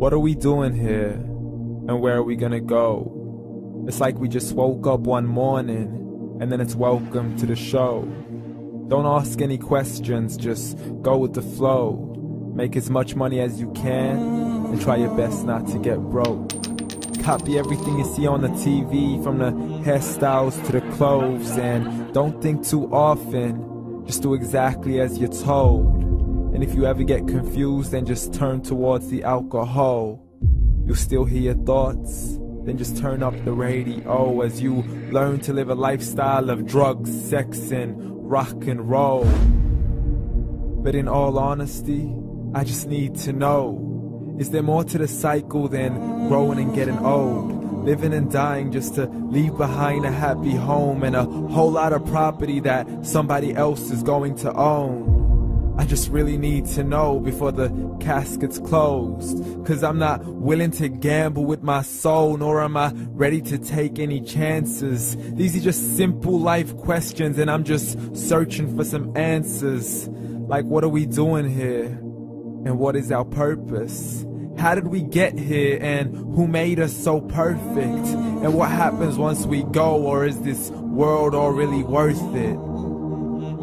What are we doing here? And where are we gonna go? It's like we just woke up one morning and then it's welcome to the show. Don't ask any questions, just go with the flow. Make as much money as you can and try your best not to get broke. Copy everything you see on the TV, from the hairstyles to the clothes, and don't think too often, just do exactly as you're told. And if you ever get confused, then just turn towards the alcohol. You'll still hear your thoughts, then just turn up the radio as you learn to live a lifestyle of drugs, sex, and rock and roll. But in all honesty, I just need to know, is there more to the cycle than growing and getting old? Living and dying just to leave behind a happy home and a whole lot of property that somebody else is going to own. I just really need to know before the casket's closed, 'cause I'm not willing to gamble with my soul, nor am I ready to take any chances. These are just simple life questions and I'm just searching for some answers. Like, what are we doing here? And what is our purpose? How did we get here, and who made us so perfect? And what happens once we go, or is this world all really worth it?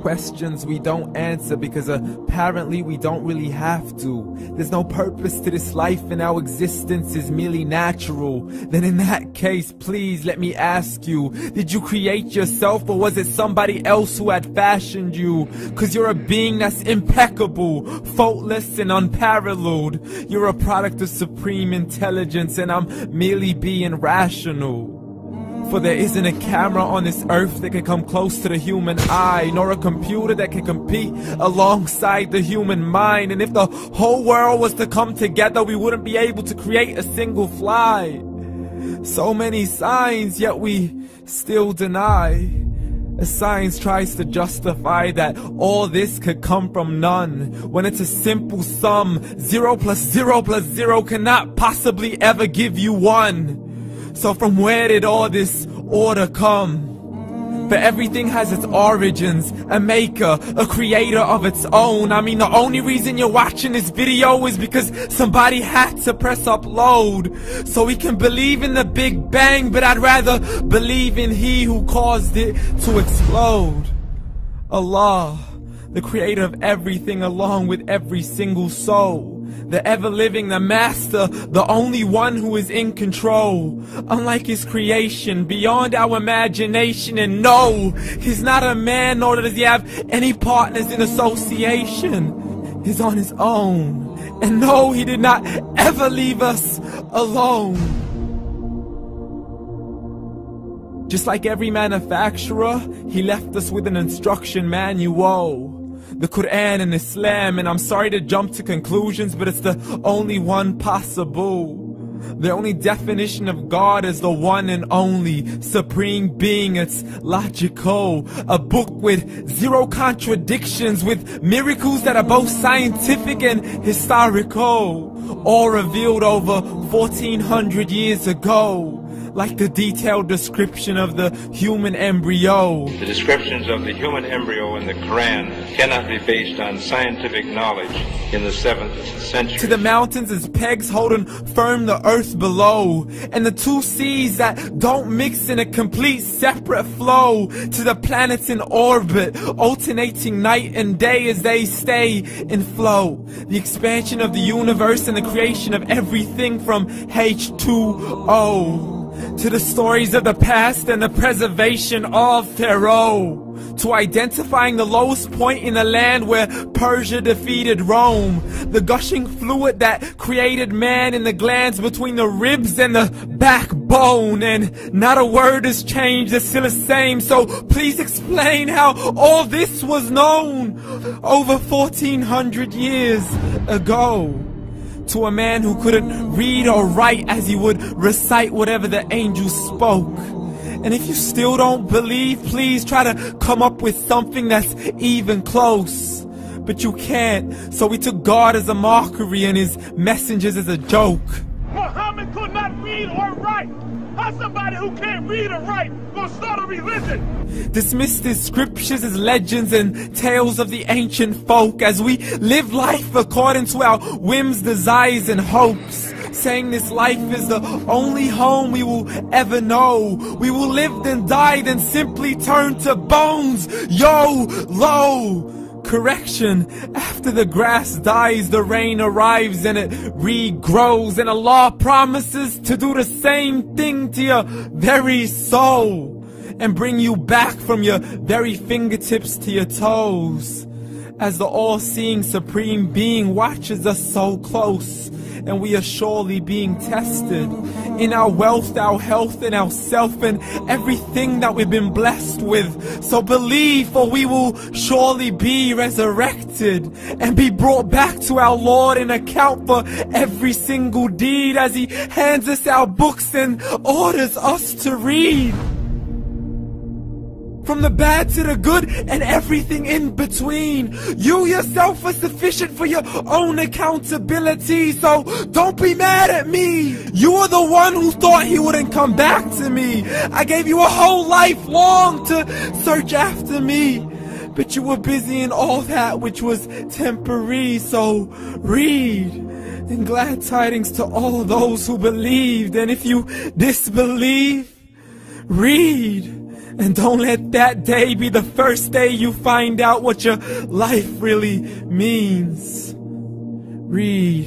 Questions we don't answer because apparently we don't really have to. There's no purpose to this life and our existence is merely natural. Then in that case, please let me ask you, did you create yourself, or was it somebody else who had fashioned you? 'Cause you're a being that's impeccable, faultless and unparalleled. You're a product of supreme intelligence and I'm merely being rational. For there isn't a camera on this earth that can come close to the human eye, nor a computer that can compete alongside the human mind. And if the whole world was to come together, we wouldn't be able to create a single fly. So many signs, yet we still deny. As science tries to justify that all this could come from none, when it's a simple sum. 0 plus 0 plus 0 cannot possibly ever give you 1. So from where did all this order come? For everything has its origins, a maker, a creator of its own. I mean, the only reason you're watching this video is because somebody had to press upload. So we can believe in the Big Bang, but I'd rather believe in He who caused it to explode. Allah, the creator of everything along with every single soul. The ever-living, the master, the only one who is in control. Unlike his creation, beyond our imagination. And no, he's not a man, nor does he have any partners in association. He's on his own. And no, he did not ever leave us alone. Just like every manufacturer, he left us with an instruction manual. The Quran and Islam, and I'm sorry to jump to conclusions, but it's the only one possible. The only definition of God is the one and only supreme being. It's logical, a book with 0 contradictions, with miracles that are both scientific and historical, all revealed over 1400 years ago. Like the detailed description of the human embryo. The descriptions of the human embryo in the Quran cannot be based on scientific knowledge in the 7th century. To the mountains as pegs holding firm the earth below, and the 2 seas that don't mix in a complete separate flow. To the planets in orbit, alternating night and day as they stay in flow. The expansion of the universe and the creation of everything from H2O. To the stories of the past and the preservation of Pharaoh. To identifying the lowest point in the land where Persia defeated Rome. The gushing fluid that created man in the glands between the ribs and the backbone. And not a word has changed, it's still the same. So please explain how all this was known over 1400 years ago. To a man who couldn't read or write as he would recite whatever the angels spoke. And if you still don't believe, please try to come up with something that's even close. But you can't, so we took God as a mockery and his messengers as a joke. Muhammad could not read or write. How's somebody who can't read or write gonna start a religion? Dismissed his scriptures as legends and tales of the ancient folk as we live life according to our whims, desires, and hopes. saying this life is the only home we will ever know. We will live then die, then simply turn to bones. YOLO! Correction, after the grass dies, the rain arrives and it regrows, and Allah promises to do the same thing to your very soul and bring you back from your very fingertips to your toes, as the all-seeing supreme being watches us so close, and we are surely being tested in our wealth, our health, and our self, and everything that we've been blessed with. So believe, for we will surely be resurrected and be brought back to our Lord and account for every single deed, as He hands us our books and orders us to read. From the bad to the good and everything in between. You yourself are sufficient for your own accountability, so don't be mad at me. You are the one who thought He wouldn't come back to me. I gave you a whole life long to search after me, but you were busy in all that which was temporary. So read, and glad tidings to all those who believed. And if you disbelieve, read. And don't let that day be the first day you find out what your life really means. Read.